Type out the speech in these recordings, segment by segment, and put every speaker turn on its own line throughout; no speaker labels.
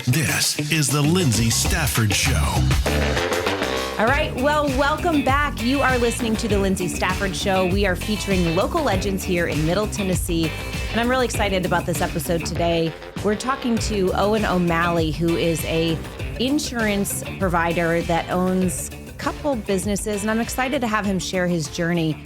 This is the Lyndsay Stafford Show.
All right, well, welcome back. You are listening to the Lyndsay Stafford Show. We are featuring local legends here in Middle Tennessee, and I'm really excited about this episode today. We're talking to Owen O'Malley, who is a insurance provider that owns a couple businesses, and I'm excited to have him share his journey.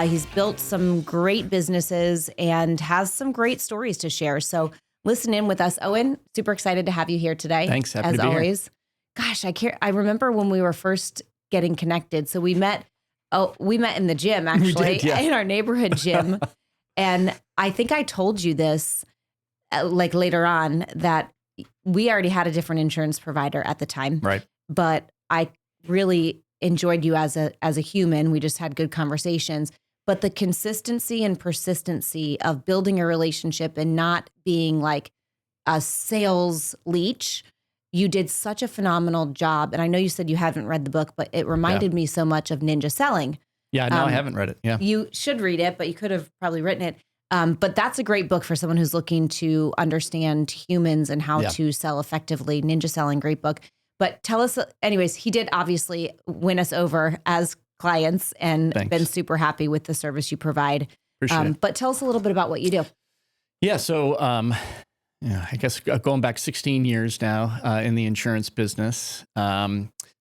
He's built some great businesses and has some great stories to share. So listen in with us. Owen, super excited to have you here today.
Thanks. Happy
as
to be
always. Here. Gosh, I remember when we were first getting connected. So we met in the gym, actually, in our neighborhood gym. And I think I told you this like later on that we already had a different insurance provider at the time.
Right.
But I really enjoyed you as a human. We just had good conversations. But the consistency and persistency of building a relationship and not being like a sales leech, you did such a phenomenal job. And I know you said you haven't read the book, but it reminded me so much of Ninja Selling.
Yeah, no, I haven't read it. Yeah.
You should read it, but you could have probably written it. But that's a great book for someone who's looking to understand humans and how to sell effectively. Ninja Selling, great book. But tell us, anyways, he did obviously win us over as clients and been super happy with the service you provide. But tell us a little bit about what you do.
Yeah. So, I guess going back 16 years now in the insurance business,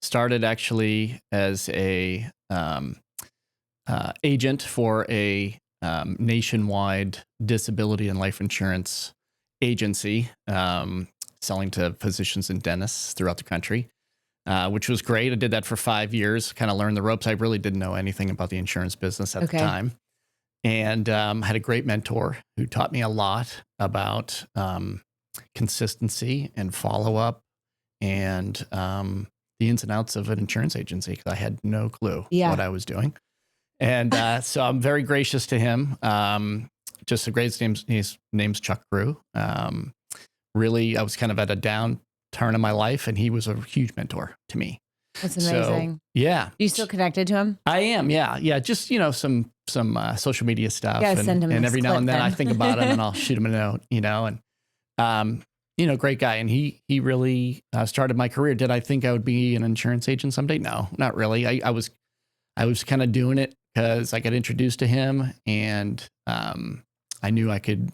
started actually as a agent for a nationwide disability and life insurance agency, selling to physicians and dentists throughout the country, which was great. I did that for 5 years, kind of learned the ropes. I really didn't know anything about the insurance business at the time. And had a great mentor who taught me a lot about consistency and follow-up and the ins and outs of an insurance agency, because I had no clue what I was doing. And so I'm very gracious to him. Just a great name. His name's Chuck Grew. Really, I was kind of at a down turn in my life, and he was a huge mentor to me.
That's amazing.
So, yeah.
Are you still connected to him?
I am. Yeah. Just, some social media stuff.
Yeah, send him
and
this
every now
clip
and then
then.
I think about him and I'll shoot him a note, and, great guy. And he really started my career. Did I think I would be an insurance agent someday? No, not really. I was kind of doing it because I got introduced to him, and I knew I could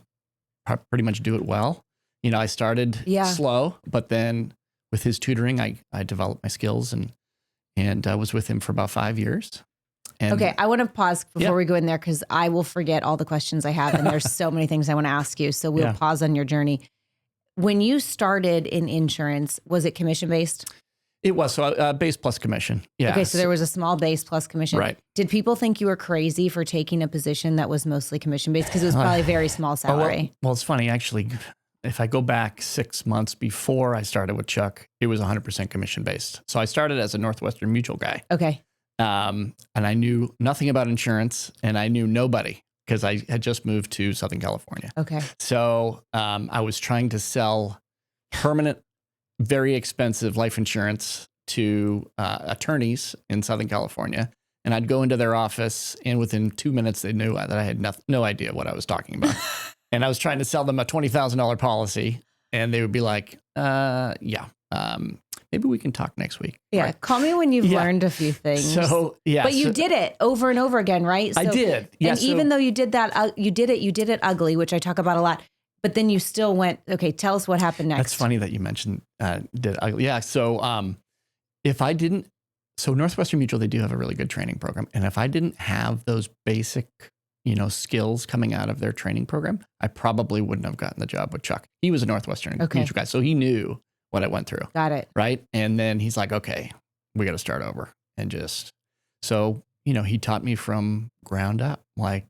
pretty much do it well. I started slow, but then with his tutoring, I developed my skills and I was with him for about 5 years. And
I want to pause before we go in there, because I will forget all the questions I have, and there's so many things I want to ask you. So we'll pause on your journey. When you started in insurance, was it commission-based?
It was. So base plus commission. Yeah.
Okay, so there was a small base plus commission.
Right.
Did people think you were crazy for taking a position that was mostly commission-based? Because it was probably a very small salary.
Well, it's funny, actually. If I go back 6 months before I started with Chuck, it was 100% commission-based. So I started as a Northwestern Mutual guy.
Okay.
And I knew nothing about insurance, and I knew nobody because I had just moved to Southern California.
Okay.
So I was trying to sell permanent, very expensive life insurance to attorneys in Southern California. And I'd go into their office, and within 2 minutes, they knew that I had no idea what I was talking about. And I was trying to sell them a $20,000 policy, and they would be like, maybe we can talk next week.
Yeah.
Right.
Call me when you've learned a few things.
So, yeah.
But you did it over and over again, right? So,
I did. Yeah,
and even though you did that, you did it ugly, which I talk about a lot. But then you still went, okay, tell us what happened next.
That's funny that you mentioned did ugly. Yeah. So Northwestern Mutual, they do have a really good training program. And if I didn't have those basic skills coming out of their training program, I probably wouldn't have gotten the job with Chuck. He was a Northwestern Mutual guy, so he knew what I went through.
Got it.
Right. And then he's like, okay, we got to start over. And so he taught me from ground up, like,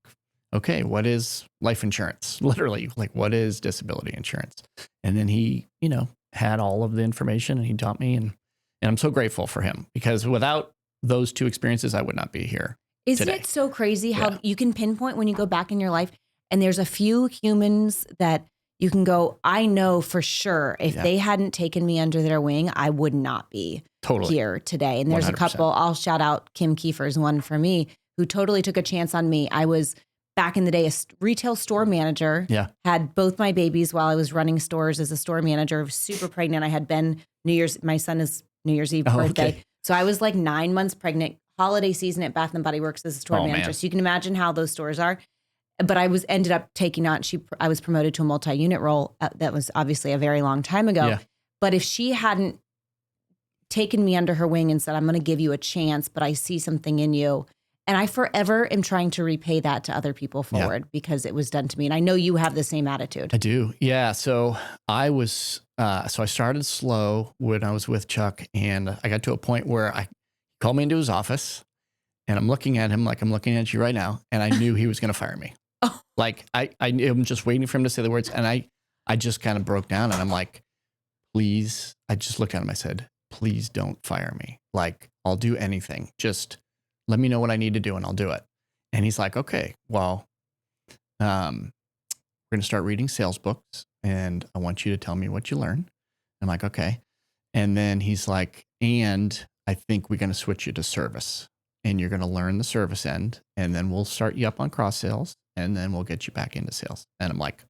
okay, what is life insurance? Literally, like, what is disability insurance? And then he, had all of the information, and he taught me, and I'm so grateful for him, because without those two experiences, I would not be here.
Isn't it so crazy how you can pinpoint when you go back in your life, and there's a few humans that you can go, I know for sure if they hadn't taken me under their wing, I would not be here today. And there's 100%. A couple, I'll shout out Kim Kiefer's one for me, who totally took a chance on me. I was back in the day, a retail store manager.
Yeah.
Had both my babies while I was running stores as a store manager. Super pregnant. I had been my son is New Year's Eve birthday.
Okay.
So I was like 9 months pregnant. Holiday season at Bath and Body Works as a store manager.
Man.
So you can imagine how those stores are. But I ended up taking on. I was promoted to a multi-unit role. That was obviously a very long time ago.
Yeah.
But if she hadn't taken me under her wing and said, "I'm going to give you a chance, but I see something in you," and I forever am trying to repay that to other people forward because it was done to me. And I know you have the same attitude.
I do. Yeah. So I started slow when I was with Chuck, and I got to a point where he called me into his office, and I'm looking at him like I'm looking at you right now, and I knew he was going to fire me.
Oh.
Like I'm just waiting for him to say the words, and I just kind of broke down, and I'm like, please. I just looked at him. I said, please don't fire me. Like, I'll do anything. Just let me know what I need to do, and I'll do it. And he's like, okay, well, we're going to start reading sales books, and I want you to tell me what you learn. I'm like, okay. And then he's like, and I think we're going to switch you to service, and you're going to learn the service end, and then we'll start you up on cross sales, and then we'll get you back into sales. And I'm like,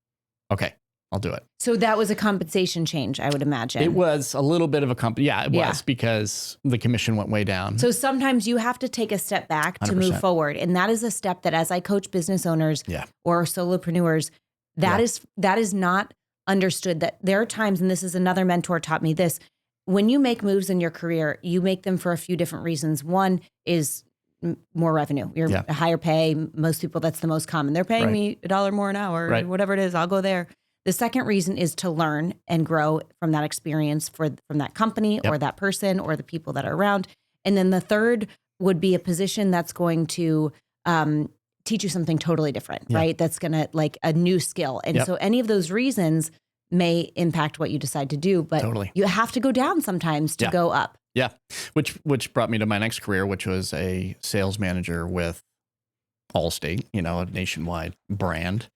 okay, I'll do it.
So that was a compensation change, I would imagine.
It was a little bit of a was because the commission went way down.
So sometimes you have to take a step back to
100%.
move forward. And that is a step that as I coach business owners or solopreneurs, that is not understood. That there are times, and this is another mentor taught me this, when you make moves in your career, you make them for a few different reasons. One is more revenue. You're a higher pay. Most people, that's the most common. They're paying me $1 more an hour, or whatever it is, I'll go there. The second reason is to learn and grow from that experience from that company or that person or the people that are around. And then the third would be a position that's going to teach you something totally different, right? That's going to like a new skill. And so any of those reasons may impact what you decide to do, but you have to go down sometimes to go up.
Yeah. Which brought me to my next career, which was a sales manager with Allstate, a nationwide brand.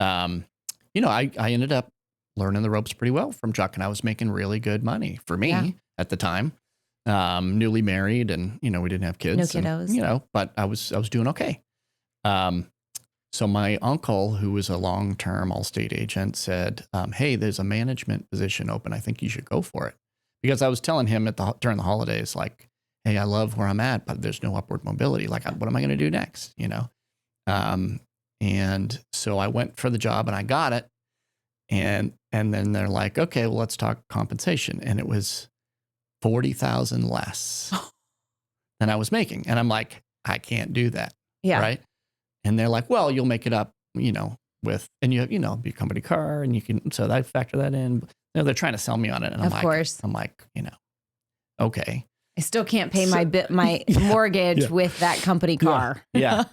I ended up learning the ropes pretty well from Chuck, and I was making really good money for me at the time. Newly married, and we didn't have kids.
No kiddos.
And, but I was doing okay. So my uncle, who was a long-term Allstate agent, said, "Hey, there's a management position open. I think you should go for it." Because I was telling him during the holidays, like, "Hey, I love where I'm at, but there's no upward mobility. Like, what am I going to do next?" And so I went for the job and I got it. And then they're like, "Okay, well, let's talk compensation." And it was $40,000 less than I was making. And I'm like, I can't do that.
Yeah.
Right. And they're like, "Well, you'll make it up, with, and you have, your company car, and you can, so I factor that in." They're trying to sell me on it. And I'm like, okay.
I still can't pay my mortgage with that company car.
Yeah.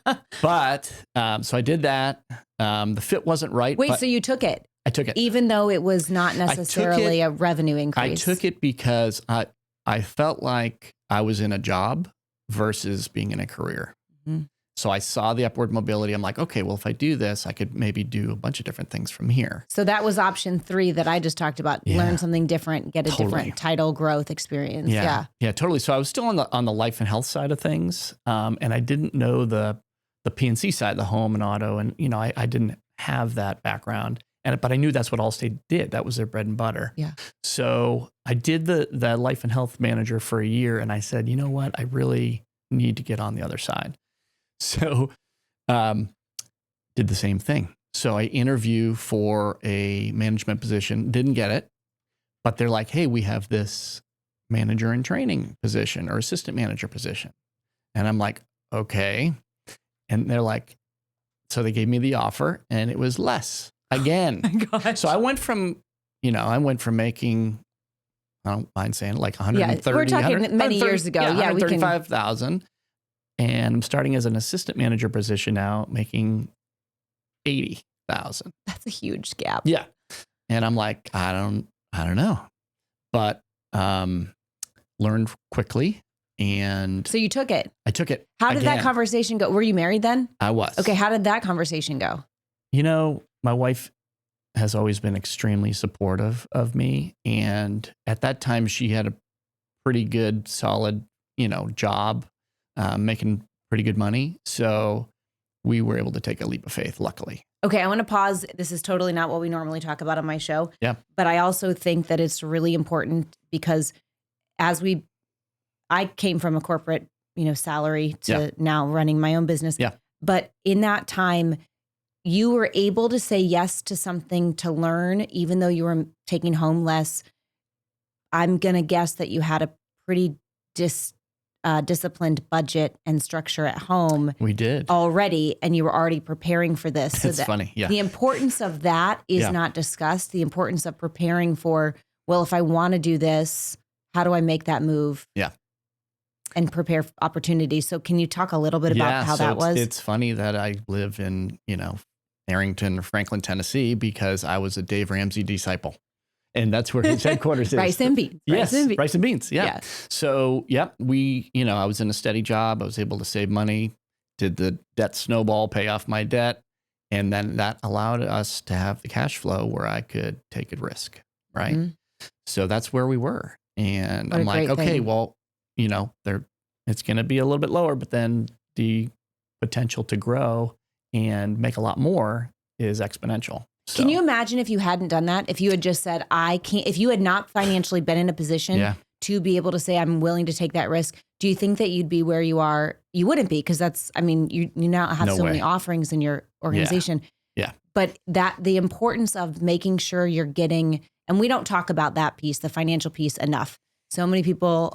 But, so I did that. The fit wasn't right.
Wait, so you took it?
I took it.
Even though it was not necessarily a revenue increase?
I took it because I felt like I was in a job versus being in a career. Mm-hmm. So I saw the upward mobility. I'm like, okay, well, if I do this, I could maybe do a bunch of different things from here.
So that was option 3 that I just talked about. Yeah. Learn something different, get a different title, growth experience.
Yeah, totally. So I was still on the life and health side of things. And I didn't know the P&C side, the home and auto. And, I didn't have that background. But I knew that's what Allstate did. That was their bread and butter. Yeah. So I did the life and health manager for a year. And I said, you know what? I really need to get on the other side. So, did the same thing. So I interviewed for a management position, didn't get it, but they're like, "Hey, we have this manager in training position or assistant manager position." And I'm like, okay. And they're like, so they gave me the offer, and it was less again.
Oh my gosh.
So I went from making, I don't mind saying it, like 130.
We're talking many years ago. Yeah, we can.
135,000. And I'm starting as an assistant manager position now, making 80,000.
That's a huge gap.
Yeah. And I'm like, I don't know, but learned quickly. And
so you took it.
I took it.
How did that conversation go? Were you married then?
I was.
Okay. How did that conversation go?
My wife has always been extremely supportive of me. And at that time, she had a pretty good, solid, job. Making pretty good money. So we were able to take a leap of faith, luckily.
Okay, I want to pause. This is totally not what we normally talk about on my show.
Yeah.
But I also think that it's really important because I came from a corporate, salary to now running my own business.
Yeah.
But in that time, you were able to say yes to something to learn, even though you were taking home less. I'm going to guess that you had a pretty disciplined budget and structure at home.
We did
already, and you were already preparing for this.
It's funny. Yeah.
The importance of that is not discussed. The importance of preparing for, well, if I want to do this, how do I make that move?
Yeah.
And prepare for opportunities. So can you talk a little bit about how that was?
It's funny that I live in, Arrington, Franklin, Tennessee, because I was a Dave Ramsey disciple. And that's where his headquarters is.
Rice and beans.
Yes, rice and beans. Yeah. So, I was in a steady job. I was able to save money, did the debt snowball, pay off my debt. And then that allowed us to have the cash flow where I could take a risk. Right. Mm-hmm. So that's where we were. And I'm like, okay, well, it's going to be a little bit lower, but then the potential to grow and make a lot more is exponential. So,
can you imagine if you hadn't done that? If you had just said, I can't, if you had not financially been in a position to be able to say, I'm willing to take that risk, do you think that you'd be where you are? You wouldn't be, because you now have many offerings in your organization.
Yeah.
But the importance of making sure you're getting, and we don't talk about that piece, the financial piece, enough. So many people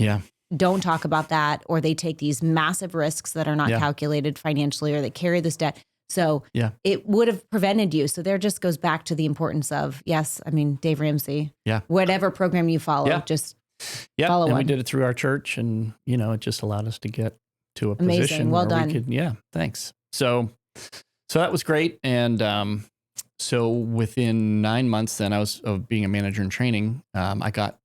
don't talk about that, or they take these massive risks that are not calculated financially, or they carry this debt. So it would have prevented you. So there just goes back to the importance of, Dave Ramsey, whatever program you follow, just follow
and
one.
We did it through our church, and, it just allowed us to get to a
Amazing.
position
Well
where
done.
we could, thanks. So that was great. And so within 9 months then of being a manager in training, I got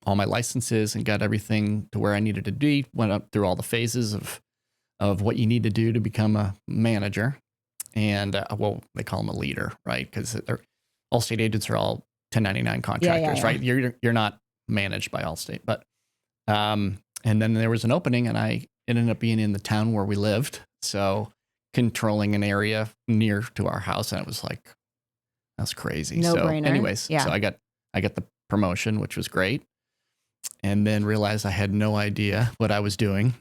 all my licenses and got everything to where I needed to be, went up through all the phases of what you need to do to become a manager. And they call them a leader, right? Because Allstate agents are all 1099 contractors, right? You're not managed by Allstate, but and then there was an opening, and I ended up being in the town where we lived, so controlling an area near to our house, and it was like, that's crazy.
No
so,
brainer.
Anyways, so I got the promotion, which was great. And then realized I had no idea what I was doing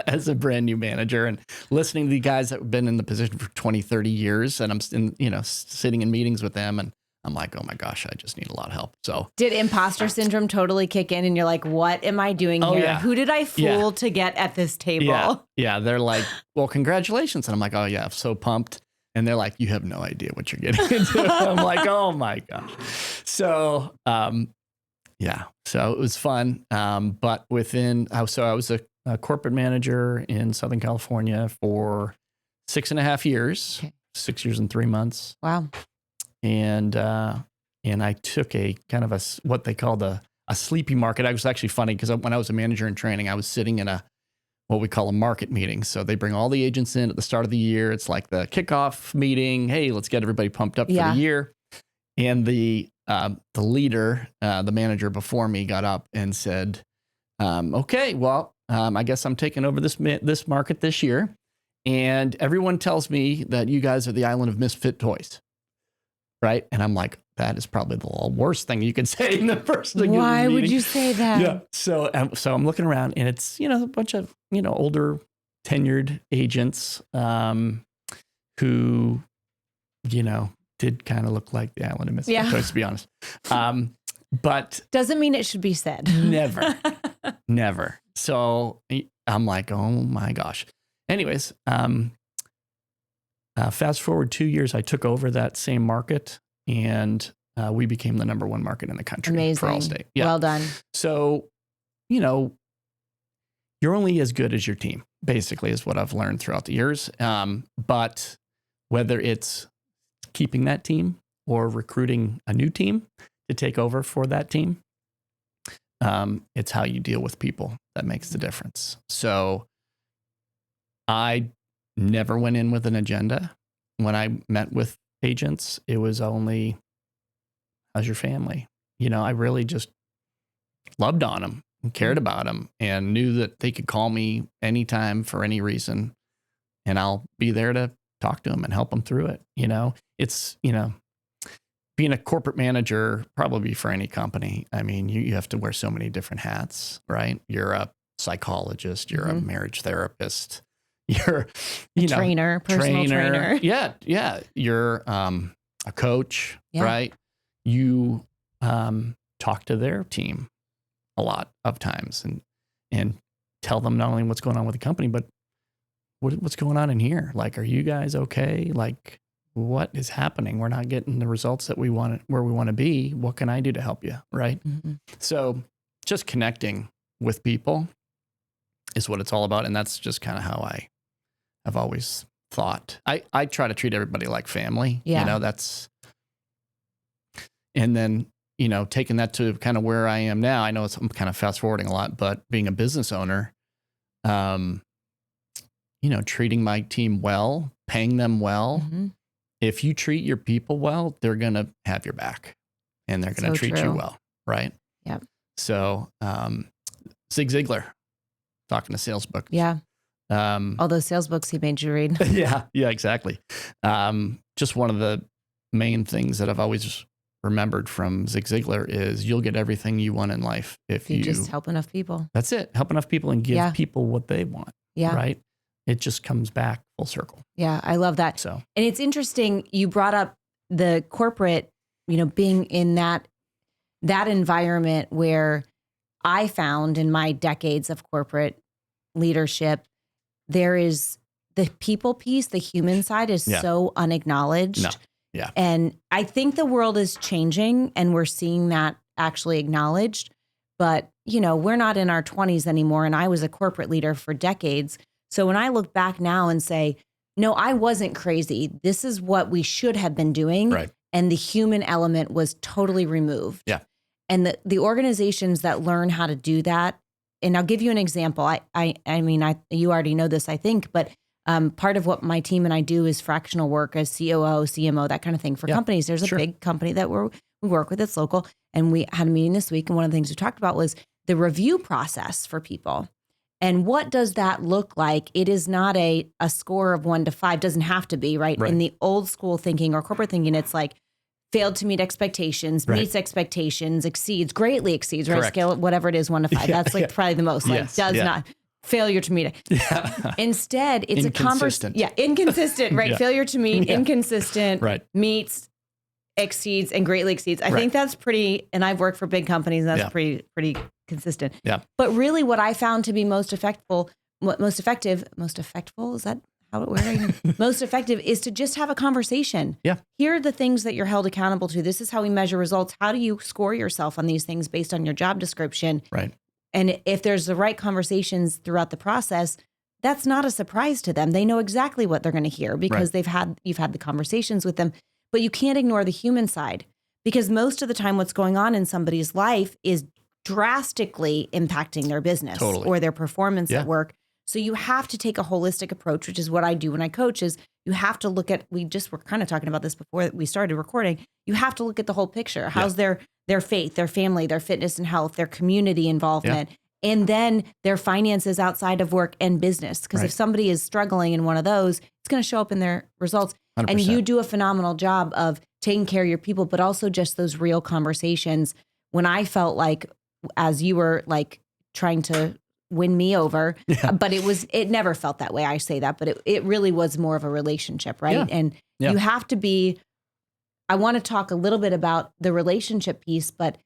as a brand new manager, and listening to the guys that have been in the position for 20, 30 years. And I'm sitting in meetings with them, and I'm like, oh my gosh, I just need a lot of help. So
did imposter syndrome totally kick in, and you're like, what am I doing here?
Yeah.
Who did I fool to get at this table?
Yeah. They're like, well, congratulations. And I'm like, oh yeah, I'm so pumped. And they're like, you have no idea what you're getting into. I'm like, oh my gosh. So, so it was fun. But I was a corporate manager in Southern California for 6.5 years, 6 years and 3 months.
Wow.
And I took a kind of what they called a sleepy market. I was actually funny because when I was a manager in training, I was sitting in what we call a market meeting. So they bring all the agents in at the start of the year. It's like the kickoff meeting. Hey, let's get everybody pumped up for the year. And the leader, the manager before me, got up and said, okay, well, I guess I'm taking over this market this year. And everyone tells me that you guys are the island of misfit toys. Right. And I'm like, that is probably the worst thing you could say in the first thing.
Why would you say that?
Yeah. So I'm looking around, and it's, a bunch of, older tenured agents who, did kind of look like the island of misfit toys, to be honest. But
doesn't mean it should be said.
Never. So I'm like, oh my gosh. Anyways, fast forward 2 years, I took over that same market, and we became the number one market in the country.
Amazing.
For Allstate. Yeah.
Well done.
So, you're only as good as your team, basically, is what I've learned throughout the years. But whether it's keeping that team or recruiting a new team to take over for that team, it's how you deal with people that makes the difference. So I never went in with an agenda. When I met with agents, it was only, how's your family? I really just loved on them and cared about them, and knew that they could call me anytime for any reason, and I'll be there to talk to them and help them through it. It's, being a corporate manager, probably for any company. I mean, you have to wear so many different hats, right? You're a psychologist, you're a marriage therapist, you're,
trainer, personal trainer.
Yeah. Yeah. You're, a coach, right? You, talk to their team a lot of times and tell them not only what's going on with the company, but what's going on in here. Like, are you guys okay? Like, what is happening? We're not getting the results that we want, where we want to be. What can I do to help you? Right. Mm-hmm. So just connecting with people is what it's all about. And that's just kind of how I've always thought. I try to treat everybody like family, and then, taking that to kind of where I am now. I know I'm kind of fast forwarding a lot, but being a business owner, treating my team well, paying them well. Mm-hmm. If you treat your people well, they're going to have your back and they're going to treat you well. Right.
Yep.
So, Zig Ziglar talking to sales books.
Yeah. All those sales books he made you read.
Yeah, exactly. Just one of the main things that I've always remembered from Zig Ziglar is you'll get everything you want in life if you
just help enough people.
That's it. Help enough people and give people what they want.
Yeah.
Right. It just comes back full circle.
Yeah, I love that.
So,
and it's interesting. You brought up the corporate, being in that environment where I found in my decades of corporate leadership, there is the people piece, the human side is so unacknowledged.
No. Yeah.
And I think the world is changing and we're seeing that actually acknowledged. But, we're not in our 20s anymore. And I was a corporate leader for decades. So when I look back now and say, no, I wasn't crazy. This is what we should have been doing.
Right.
And the human element was totally removed.
Yeah.
And the organizations that learn how to do that, and I'll give you an example. I mean, you already know this, I think, but part of what my team and I do is fractional work as COO, CMO, that kind of thing for companies. There's a big company that we work with that's local. And we had a meeting this week. And one of the things we talked about was the review process for people. And what does that look like? It is not a score of 1 to 5. Doesn't have to be, right? In the old school thinking or corporate thinking, it's like failed to meet expectations, meets expectations, exceeds, greatly exceeds, right?
Correct.
Scale it, whatever it is, 1 to 5. That's like probably the most, like does not. Failure to meet it.
Yeah.
Instead, it's a conversation.
Yeah,
inconsistent, right? Failure to meet, inconsistent, meets, exceeds, and greatly exceeds. I think that's pretty, and I've worked for big companies, and that's pretty consistent.
Yeah.
But really what I found to be most effective, is that how it works? Most effective is to just have a conversation.
Yeah.
Here are the things that you're held accountable to. This is how we measure results. How do you score yourself on these things based on your job description?
Right.
And if there's the right conversations throughout the process, that's not a surprise to them. They know exactly what they're going to hear because you've had the conversations with them. But you can't ignore the human side, because most of the time what's going on in somebody's life is drastically impacting their business or their performance at work. So you have to take a holistic approach, which is what I do when I coach, is you have to look at, we just were kind of talking about this before we started recording. You have to look at the whole picture. How's their faith, their family, their fitness and health, their community involvement, and then their finances outside of work and business. Because if somebody is struggling in one of those, it's going to show up in their results. 100%. And you do a phenomenal job of taking care of your people, but also just those real conversations. When I felt like, as you were like trying to win me over, but it never felt that way. I say that, but it really was more of a relationship, right?
Yeah.
And you have to be, I want to talk a little bit about the relationship piece, but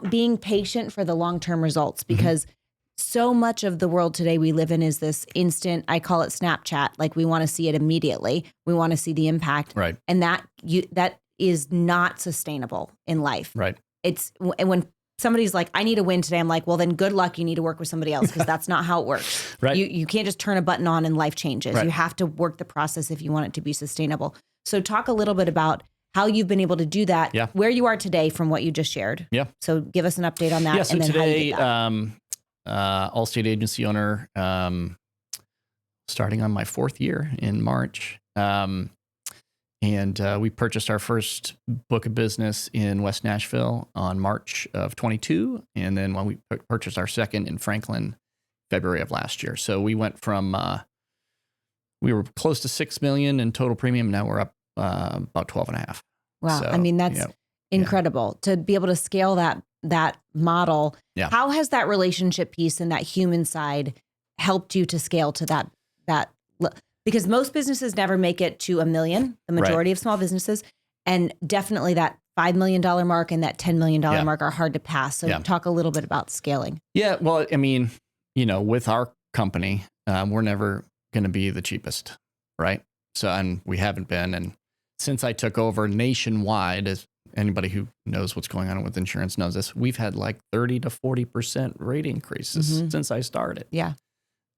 being patient for the long-term results, because so much of the world today we live in is this instant, I call it Snapchat. Like we want to see it immediately. We want to see the impact.
Right.
And that is not sustainable in life.
Right.
It's when somebody's like, I need a win today. I'm like, well, then good luck. You need to work with somebody else, because that's not how it works.
Right.
You can't just turn a button on and life changes. Right. You have to work the process if you want it to be sustainable. So talk a little bit about how you've been able to do that, where you are today from what you just shared.
Yeah.
So give us an update on that.
Yeah. So
and then
today,
how you did that.
Allstate agency owner, starting on my 4th year in March. And we purchased our first book of business in West Nashville on March of 22. And then when we purchased our second in Franklin, February of last year. So we went from we were close to 6 million in total premium. Now we're up about 12.5.
Wow.
So,
I mean, that's incredible to be able to scale that model.
Yeah.
How has that relationship piece and that human side helped you to scale to that? Because most businesses never make it to $1 million, the majority of small businesses, and definitely that $5 million mark and that $10 million mark are hard to pass. So talk a little bit about scaling. Yeah.
Well, I mean, with our company, we're never going to be the cheapest, right? So, and we haven't been. And since I took over nationwide, as anybody who knows what's going on with insurance knows this, we've had like 30 to 40% rate increases since I started.
Yeah.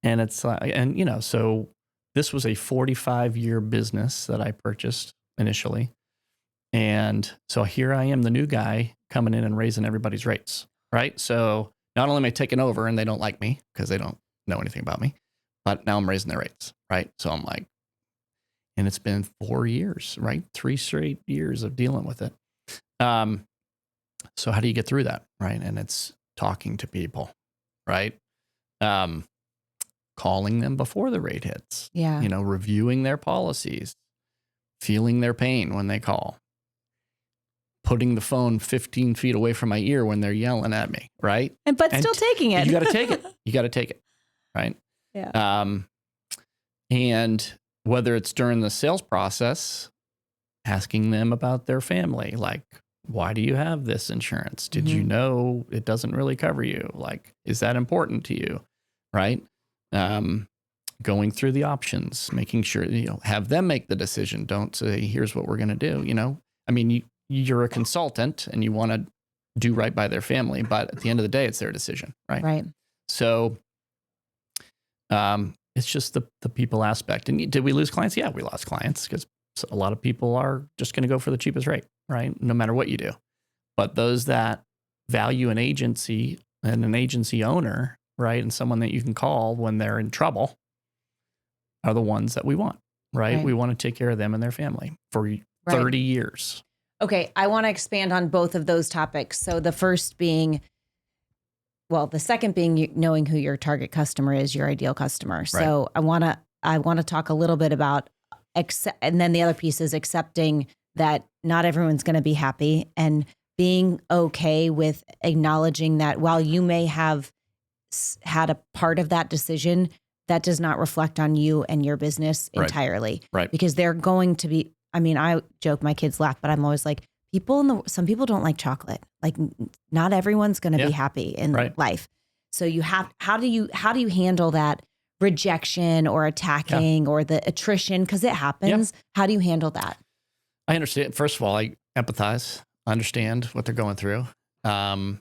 And it's so this was a 45-year business that I purchased initially. And so here I am, the new guy coming in and raising everybody's rates, right? So not only am I taking over and they don't like me because they don't know anything about me, but now I'm raising their rates, right? So I'm like, and it's been 4 years, right? 3 straight years of dealing with it. So how do you get through that, right? And it's talking to people, right? Calling them before the rate hits.
Yeah.
Reviewing their policies, feeling their pain when they call, putting the phone 15 feet away from my ear when they're yelling at me, right?
But still taking it.
You got to take it. You got to take it, right?
Yeah.
And whether it's during the sales process, asking them about their family, like, why do you have this insurance? Did you know it doesn't really cover you? Like, is that important to you? Right? Going through the options, making sure, have them make the decision. Don't say, here's what we're going to do. I mean, you're a consultant and you want to do right by their family, but at the end of the day, it's their decision. Right.
Right.
So, it's just the people aspect. And did we lose clients? Yeah, we lost clients because a lot of people are just going to go for the cheapest rate, right? No matter what you do. But those that value an agency and an agency owner, right, and someone that you can call when they're in trouble are the ones that we want, right? We want to take care of them and their family for 30 years.
Okay, I want to expand on both of those topics. So the first being, the second being knowing who your target customer is, your ideal customer. So I want to talk a little bit about and then the other piece is accepting that not everyone's going to be happy and being okay with acknowledging that while you may have had a part of that decision, that does not reflect on you and your business entirely.
Right.
Because they're going to be, I mean, I joke, my kids laugh, but I'm always like, some people don't like chocolate. Like not everyone's going to be happy in life. So how do you handle that rejection or attacking or the attrition? Cause it happens. Yeah. How do you handle that?
I understand. First of all, I empathize, understand what they're going through. And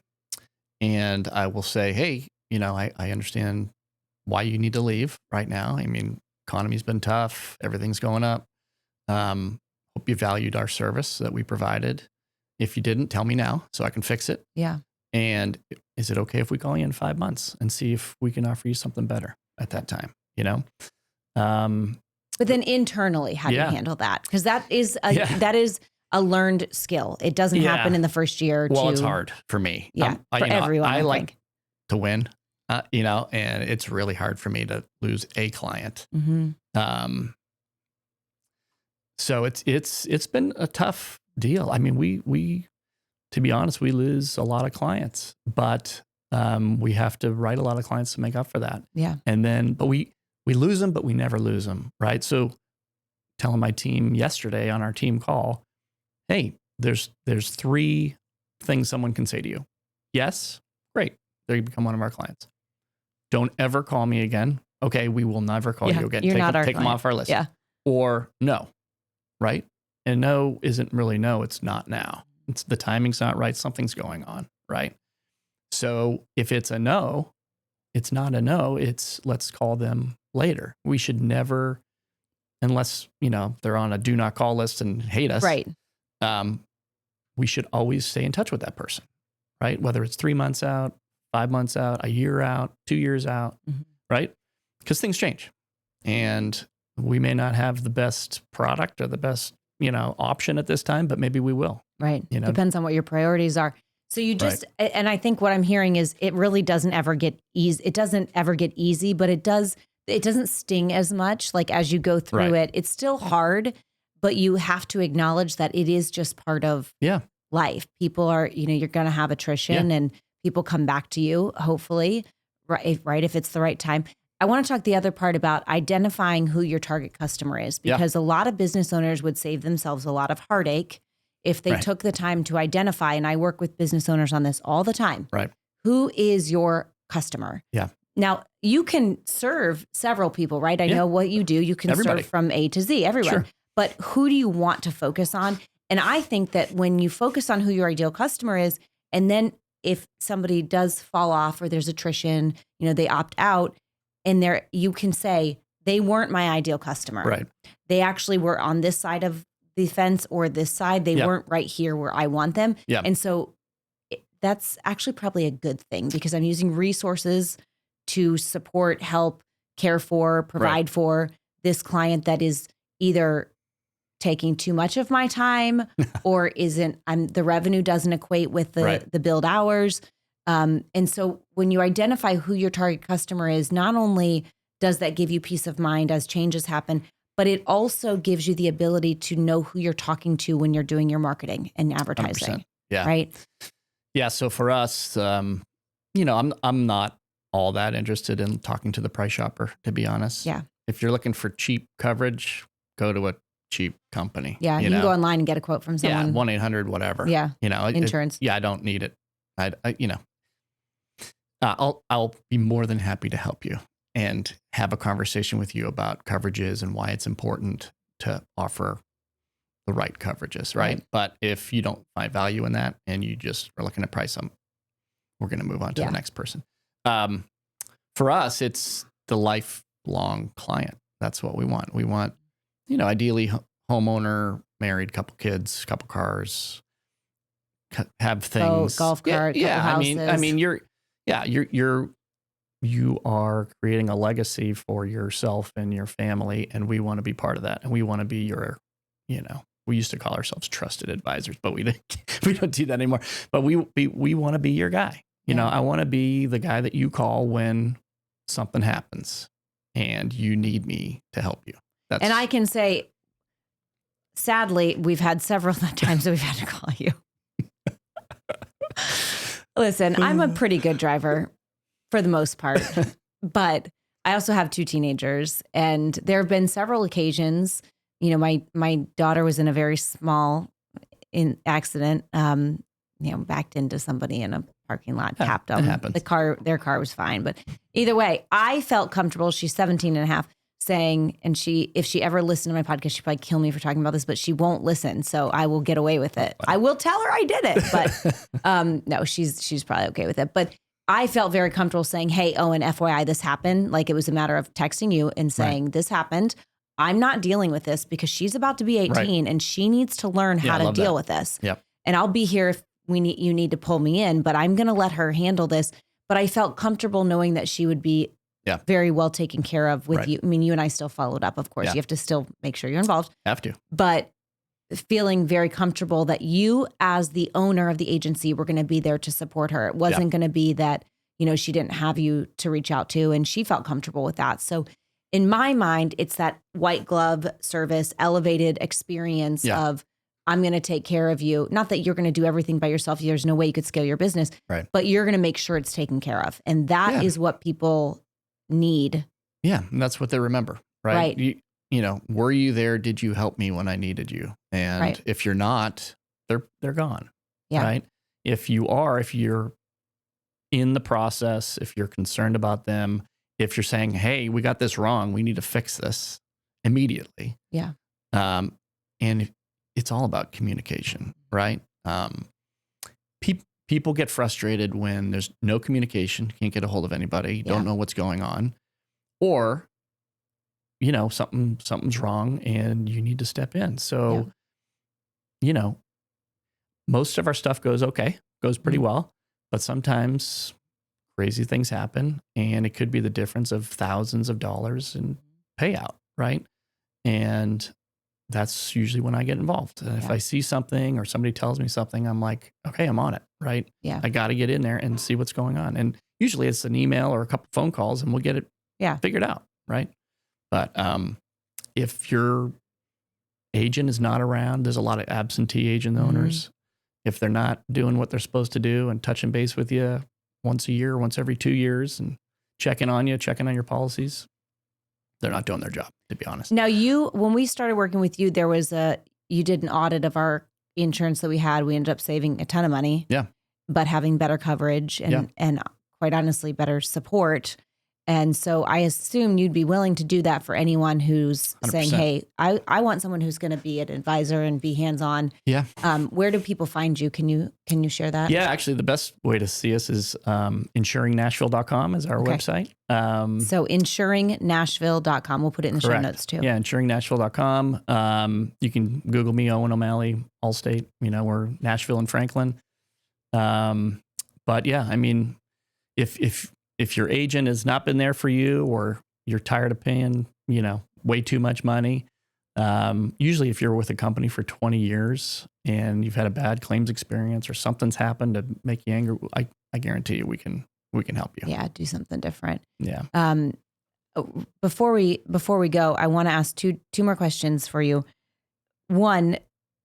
I will say, hey, I understand why you need to leave right now. I mean, economy's been tough. Everything's going up. Hope you valued our service that we provided. If you didn't, tell me now so I can fix it.
Yeah.
And is it okay if we call you in 5 months and see if we can offer you something better at that time?
But then internally, how do you handle that? Because that is a learned skill. It doesn't happen in the first year.
Well, it's hard for me.
Yeah, for everyone.
I like to win, and it's really hard for me to lose a client. Mm-hmm. So it's been a tough deal. I mean, we to be honest, we lose a lot of clients, but we have to write a lot of clients to make up for that.
Yeah.
And then, but we lose them, but we never lose them, right? So telling my team yesterday on our team call, hey, there's 3 things someone can say to you. Yes, great. There you become one of our clients. Don't ever call me again. Okay, we will never call you again. Take them off our list.
Yeah.
Or no, right? And no isn't really no, it's not now. It's the timing's not right. Something's going on, right? So if it's a no, it's not a no. It's let's call them later. We should never, unless, they're on a do not call list and hate us.
Right.
We should always stay in touch with that person, right? Whether it's 3 months out, 5 months out, a year out, 2 years out, right? Because things change. And we may not have the best product or the best, option at this time, but maybe we will.
Right. Depends on what your priorities are. So you just, and I think what I'm hearing is it really doesn't ever get easy. It doesn't ever get easy, but it it doesn't sting as much. Like as you go through it, it's still hard, but you have to acknowledge that it is just part of life. People are, you're going to have attrition and people come back to you, hopefully, right? If it's the right time. I want to talk the other part about identifying who your target customer is, because a lot of business owners would save themselves a lot of heartache if they took the time to identify, and I work with business owners on this all the time.
Right.
Who is your customer?
Yeah. Now,
you can serve several people, right? I know what you do. You can serve from A to Z, everyone. Sure. But who do you want to focus on? And I think that when you focus on who your ideal customer is, and then if somebody does fall off or there's attrition, they opt out, and you can say, they weren't my ideal customer.
Right.
They actually were on this side of the fence or this side. They weren't right here where I want them. Yeah. And so that's actually probably a good thing, because I'm using resources to support, help, care for, provide for this client that is either taking too much of my time or the revenue doesn't equate with the billed hours. And so when you identify who your target customer is, not only does that give you peace of mind as changes happen, but it also gives you the ability to know who you're talking to when you're doing your marketing and advertising.
100%. Yeah.
Right.
Yeah. So for us, I'm not all that interested in talking to the price shopper, to be honest.
Yeah.
If you're looking for cheap coverage, go to a cheap company.
Yeah. You can go online and get a quote from someone.
Yeah. 1-800, whatever.
Yeah.
Insurance. I don't need it. I'll be more than happy to help you and have a conversation with you about coverages and why it's important to offer the right coverages, right? But if you don't find value in that and you just are looking at price, we're going to move on to the next person. For us, it's the lifelong client. That's what we want. We want, ideally homeowner, married, couple kids, couple cars, have things.
Golf cart, couple houses.
I mean, you are creating a legacy for yourself and your family, and we want to be part of that. And we want to be your, we used to call ourselves trusted advisors, but we don't do that anymore. But we want to be your guy. I want to be the guy that you call when something happens and you need me to help you.
And I can say, sadly, we've had several times that we've had to call you. Listen, I'm a pretty good driver for the most part, but I also have 2 teenagers, and there have been several occasions, my daughter was in a very small accident, backed into somebody in a parking lot, tapped them. Their car was fine. But either way, I felt comfortable. She's 17 and a half saying, and if she ever listened to my podcast, she'd probably kill me for talking about this, but she won't listen. So I will get away with it. I will tell her I did it, but no, she's probably okay with it. But I felt very comfortable saying, hey, Owen, FYI, this happened. Like it was a matter of texting you and saying, this happened. I'm not dealing with this, because she's about to be 18 and she needs to learn how to deal with this.
Yep.
And I'll be here if you need to pull me in, but I'm going to let her handle this. But I felt comfortable knowing that she would be very well taken care of with you. I mean, you and I still followed up, of course. You have to still make sure you're involved.
Have to.
But feeling very comfortable that you, as the owner of the agency, were going to be there to support her. It wasn't going to be that, she didn't have you to reach out to, and she felt comfortable with that. So in my mind, it's that white glove service, elevated experience of, I'm going to take care of you. Not that you're going to do everything by yourself. There's no way you could scale your business, but you're going to make sure it's taken care of. And that is what people need.
Yeah. And that's what they remember, right? Were you there? Did you help me when I needed you? And if you're not, they're gone. Yeah. Right. If you're in the process, if you're concerned about them, if you're saying, hey, we got this wrong, we need to fix this immediately.
Yeah.
And it's all about communication, right? People get frustrated when there's no communication, can't get a hold of anybody, don't know what's going on, or, something's wrong and you need to step in. So, most of our stuff goes pretty well, but sometimes crazy things happen, and it could be the difference of thousands of dollars in payout, right? And that's usually when I get involved. If I see something or somebody tells me something, I'm like, okay, I'm on it, right?
Yeah.
I got to get in there and see what's going on. And usually it's an email or a couple phone calls and we'll get it figured out. right? But if your agent is not around, there's a lot of absentee agent owners. If they're not doing what they're supposed to do and touching base with you once a year, once every 2 years, and checking on you, checking on your policies, they're not doing their job, to be honest.
Now, when we started working with you, you did an audit of our insurance that we had. We ended up saving a ton of money.
Yeah.
But having better coverage and quite honestly, better support. And so I assume you'd be willing to do that for anyone who's 100%. Saying, hey, I want someone who's going to be an advisor and be hands-on.
Yeah.
Where do people find you? Can you share that?
Yeah, actually the best way to see us is insuringnashville.com is our website.
So insuringnashville.com. We'll put it in the show notes too.
Yeah, insuringnashville.com. You can Google me, Owen O'Malley, Allstate. We're Nashville and Franklin. But yeah, I mean, if your agent has not been there for you, or you're tired of paying, way too much money, usually if you're with a company for 20 years and you've had a bad claims experience or something's happened to make you angry, I guarantee you we can help you.
Yeah, do something different.
Yeah.
Before we go, I want to ask two more questions for you. One,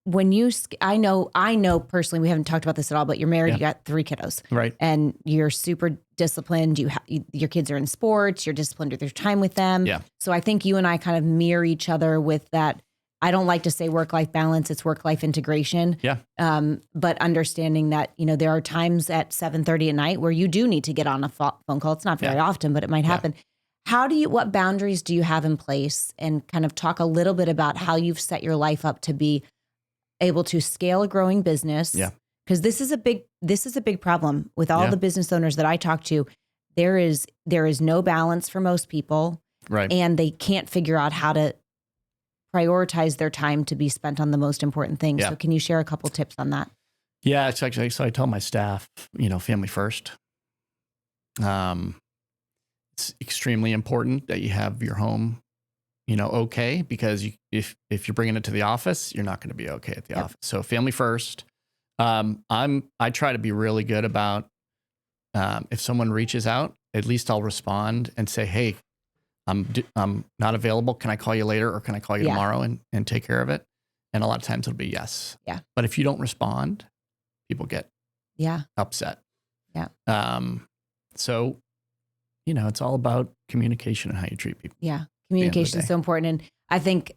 when I know personally, we haven't talked about this at all, but you're married, you got 3 kiddos,
right? And
you're super disciplined. Your kids are in sports. You're disciplined with your time with them.
Yeah.
So I think you and I kind of mirror each other with that. I don't like to say work-life balance. It's work-life integration.
Yeah.
But understanding that, there are times at 7:30 at night where you do need to get on a phone call. It's not very often, but it might happen. What boundaries do you have in place, and kind of talk a little bit about how you've set your life up to be able to scale a growing business?
Yeah.
Because this is a big problem with all the business owners that I talk to. There is no balance for most people.
Right.
And they can't figure out how to prioritize their time to be spent on the most important things.
Yeah.
So can you share a couple tips on that?
Yeah, it's actually, so I tell my staff, family first. It's extremely important that you have your home, okay, because if you're bringing it to the office, you're not going to be okay at the office. So family first. I try to be really good about, if someone reaches out, at least I'll respond and say, hey, I'm not available. Can I call you later, or can I call you tomorrow and take care of it? And a lot of times it'll be yes.
Yeah.
But if you don't respond, people get upset.
Yeah.
So, it's all about communication and how you treat people.
Yeah. Communication is so important. And I think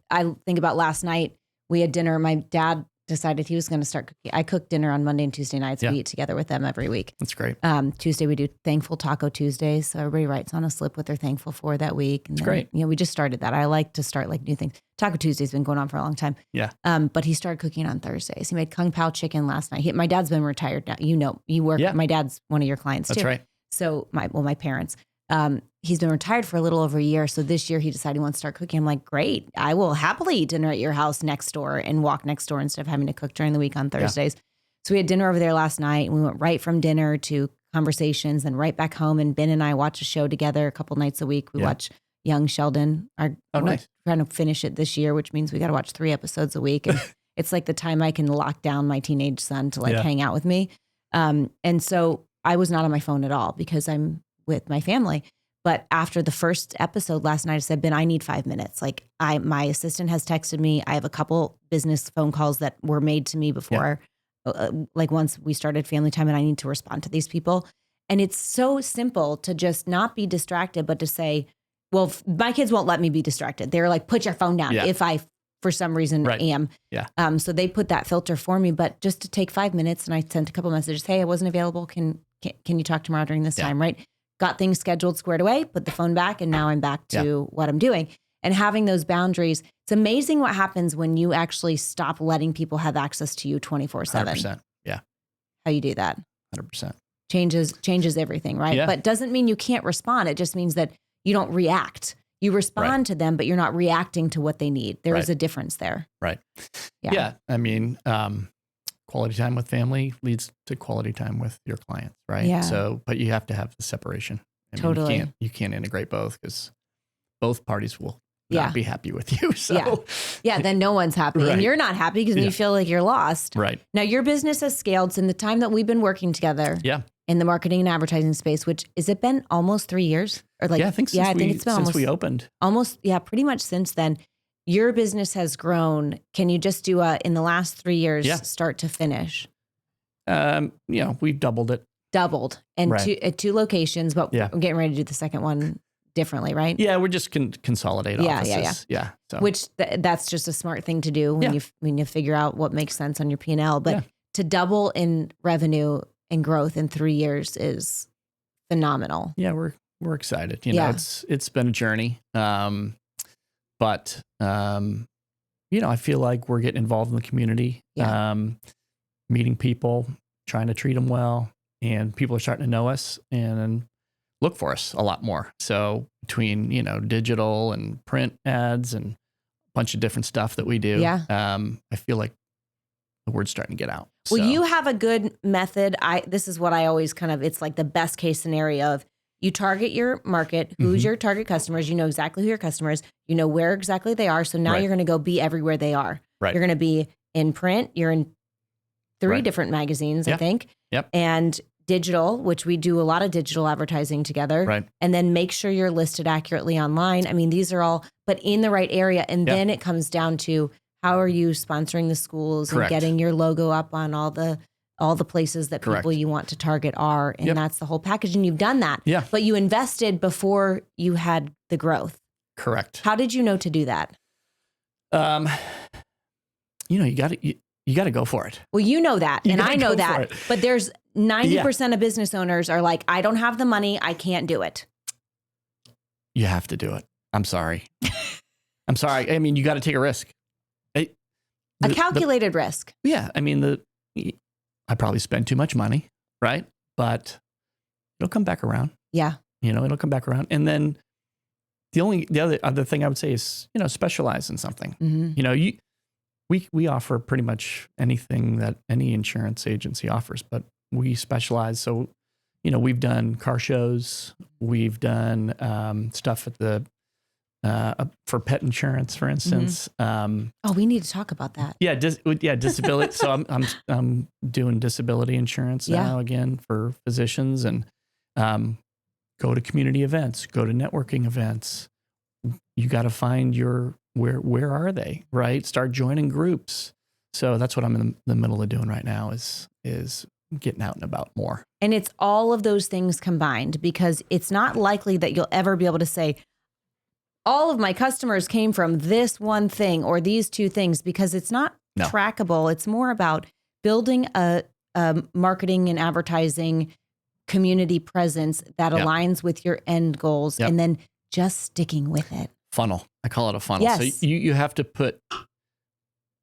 about last night, we had dinner. My dad decided he was going to start cooking. I cook dinner on Monday and Tuesday nights. We eat together with them every week.
That's great.
Tuesday we do Thankful Taco Tuesdays. So everybody writes on a slip what they're thankful for that week. And
That's great.
We just started that. I like to start new things. Taco Tuesday's been going on for a long time.
Yeah.
But he started cooking on Thursdays. He made Kung Pao chicken last night. My dad's been retired now. You work. Yeah. My dad's one of your clients too.
That's right.
So my parents. He's been retired for a little over a year. So this year he decided he wants to start cooking. I'm like, great. I will happily eat dinner at your house next door and walk next door instead of having to cook during the week on Thursdays. Yeah. So we had dinner over there last night, and we went right from dinner to conversations and right back home. And Ben and I watch a show together a couple nights a week. We watch Young Sheldon. We're
nice.
trying to finish it this year, which means we got to watch 3 episodes a week. And it's like the time I can lock down my teenage son to hang out with me. And so I was not on my phone at all because I'm with my family. But after the first episode last night, I said, Ben, I need 5 minutes. My assistant has texted me. I have a couple business phone calls that were made to me before, once we started family time, and I need to respond to these people. And it's so simple to just not be distracted, but to say, well, my kids won't let me be distracted. They're like, put your phone down if I, for some reason, am.
Yeah.
So they put that filter for me, but just to take 5 minutes, and I sent a couple messages, hey, I wasn't available. Can you talk tomorrow during this time, right? Got things scheduled, squared away, put the phone back, and now I'm back to what I'm doing. And having those boundaries, it's amazing what happens when you actually stop letting people have access to you 24/7.
100%. Yeah.
How you do that?
100%.
Changes everything, right?
Yeah.
But doesn't mean you can't respond. It just means that you don't react. You respond to them, but you're not reacting to what they need. There is a difference there.
Right.
Yeah.
I mean, quality time with family leads to quality time with your clients, right?
Yeah.
So, but you have to have the separation.
Totally.
You can't integrate both, because both parties will not be happy with you. So
then no one's happy, and you're not happy because you feel like you're lost.
Right.
Now your business has scaled in the time that we've been working together.
Yeah.
in the marketing and advertising space, which has it been almost 3 years? Or like,
I think
it's been
since
almost
we opened.
Pretty much since then. Your business has grown. Can you just do in the last 3 years, start to finish?
We've doubled it.
Doubled and
Right.
at two locations, but
Yeah.
we're getting ready to do the second one differently, right?
Yeah, we're just consolidate offices. Yeah. So.
Which that's just a smart thing to do when you figure out what makes sense on your P&L. But to double in revenue and growth in 3 years is phenomenal.
Yeah, we're excited. It's been a journey. But I feel like we're getting involved in the community, meeting people, trying to treat them well, and people are starting to know us and look for us a lot more. So between, digital and print ads and a bunch of different stuff that we do, I feel like the word's starting to get out.
Well, you have a good method. This is what I always it's like the best case scenario of you target your market, who's your target customers, you know exactly who your customer is, you know where exactly they are. So now you're going to go be everywhere they are.
Right.
You're going to be in print, you're in 3 different magazines, I think.
Yep.
And digital, which we do a lot of digital advertising together.
Right.
And then make sure you're listed accurately online. I mean, these are all, but in the right area. And then it comes down to how are you sponsoring the schools and getting your logo up on all the places that people you want to target are. And that's the whole package. And you've done that.
Yeah.
But you invested before you had the growth.
Correct.
How did you know to do that?
You got to go for it.
Well, you know that, and I know that, but there's 90% of business owners are like, I don't have the money. I can't do it.
You have to do it. I'm sorry. I'm sorry. I mean, you got to take a risk.
A calculated risk.
Yeah. I mean, I probably spend too much money, right? But it'll come back around.
Yeah.
It'll come back around. And then the other thing I would say is, specialize in something. Mm-hmm. We offer pretty much anything that any insurance agency offers, but we specialize. So, we've done car shows, we've done stuff at the for pet insurance, for instance.
We need to talk about that.
Yeah, disability. So I'm doing disability insurance now again for physicians, and go to community events, go to networking events. You got to find where are they, right? Start joining groups. So that's what I'm in the middle of doing right now is getting out and about more.
And it's all of those things combined, because it's not likely that you'll ever be able to say, all of my customers came from this one thing or these 2 things, because it's not trackable. It's more about building a marketing and advertising community presence that aligns with your end goals, and then just sticking with it.
Funnel. I call it a funnel.
Yes.
So you have to put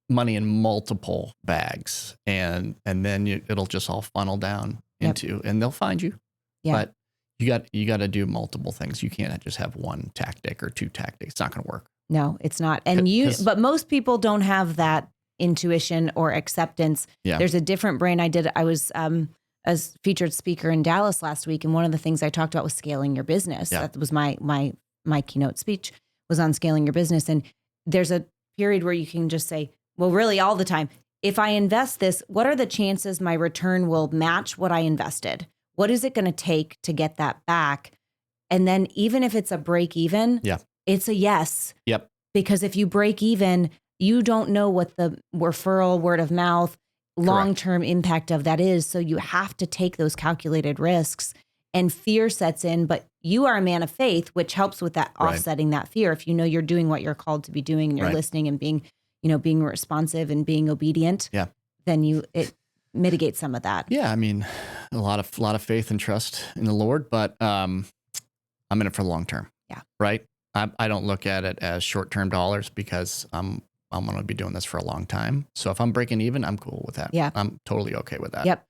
money in multiple bags, and then it'll just all funnel down into, and they'll find you. Yeah. But you got to do multiple things. You can't just have one tactic or 2 tactics. It's not going to work.
No, it's not. And but most people don't have that intuition or acceptance. Yeah. There's a different brain. I was a featured speaker in Dallas last week, and one of the things I talked about was scaling your business. Yeah. That was my keynote speech was on scaling your business. And there's a period where you can just say, well, really all the time, if I invest this, what are the chances my return will match what I invested? What is it going to take to get that back? And then even if it's a break even, it's a yes.
Yep.
Because if you break even, you don't know what the referral, word of mouth, long-term impact of that is. So you have to take those calculated risks, and fear sets in, but you are a man of faith, which helps with that offsetting that fear. If you know you're doing what you're called to be doing, and you're listening and being responsive and being obedient, then it mitigates some of that.
Yeah. I mean, a lot of faith and trust in the Lord, but I'm in it for the long term.
Yeah.
Right. I don't look at it as short-term dollars, because I'm going to be doing this for a long time. So if I'm breaking even, I'm cool with that. Yeah. I'm totally okay with that.
Yep.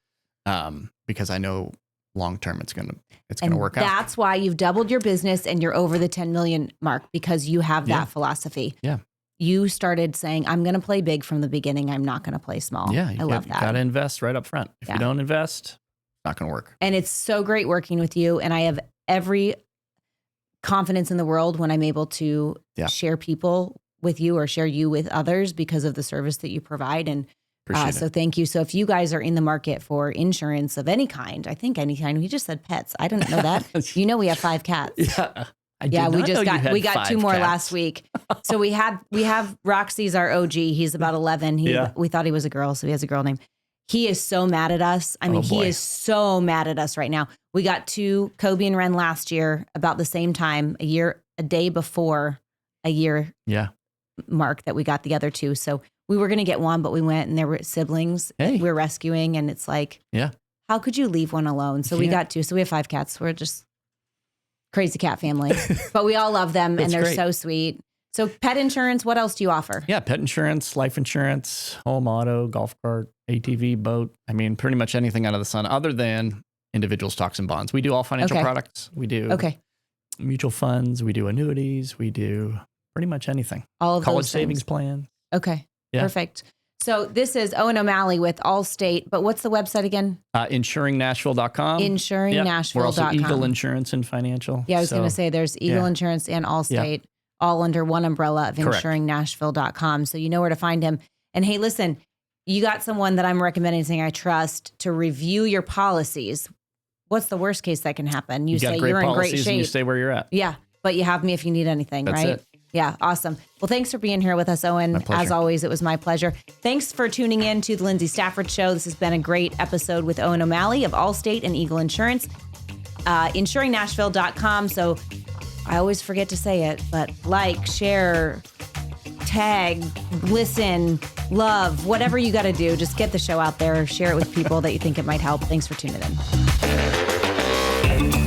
Because I know long-term it's going to work out.
That's why you've doubled your business and you're over the 10 million mark, because you have that philosophy. Yeah. You started saying, I'm going to play big from the beginning. I'm not going to play small.
Yeah.
I love that.
You got to invest right up front. If you don't invest, it's not going to work.
And it's so great working with you. And I have every confidence in the world when I'm able to share people with you or share you with others because of the service that you provide. And
Appreciate
So
it.
thank you. So if you guys are in the market for insurance of any kind, I think any kind, we just said pets. I didn't know that. We have 5 cats.
Yeah.
We got 2 more last week. So we have Roxy's our OG. He's about 11. We thought he was a girl, so he has a girl name. He is so mad at us. I mean, he is so mad at us right now. We got 2 Kobe and Ren last year about the same time, a day before a year mark that we got the other 2. So we were going to get one, but we went and there were siblings we're rescuing. And it's like, how could you leave one alone? So we got 2. So we have 5 cats. We're just crazy cat family, but we all love them and they're so sweet. So pet insurance, what else do you offer?
Yeah, pet insurance, life insurance, home, auto, golf cart, ATV, boat. I mean, pretty much anything out of the sun other than individual stocks and bonds. We do all financial products. We do mutual funds. We do annuities. We do pretty much anything.
All of
college
those
savings plan.
Okay, perfect. So this is Owen O'Malley with Allstate, but what's the website again?
InsuringNashville.com.
InsuringNashville.com.
We're also Eagle Insurance and Financial.
Yeah, I was going to say there's Eagle Insurance and Allstate all under one umbrella of InsuringNashville.com. So you know where to find him. And hey, listen, you got someone that I'm recommending saying I trust to review your policies. What's the worst case that can happen? You say you're in great shape.
And you stay where you're at.
Yeah, but you have me if you need anything,
That's
right?
it.
Yeah, awesome. Well, thanks for being here with us, Owen. As always, it was my pleasure. Thanks for tuning in to the Lyndsay Stafford Show. This has been a great episode with Owen O'Malley of Allstate and Eagle Insurance. InsuringNashville.com. So I always forget to say it, but like, share, tag, listen, love, whatever you got to do. Just get the show out there. Share it with people that you think it might help. Thanks for tuning in.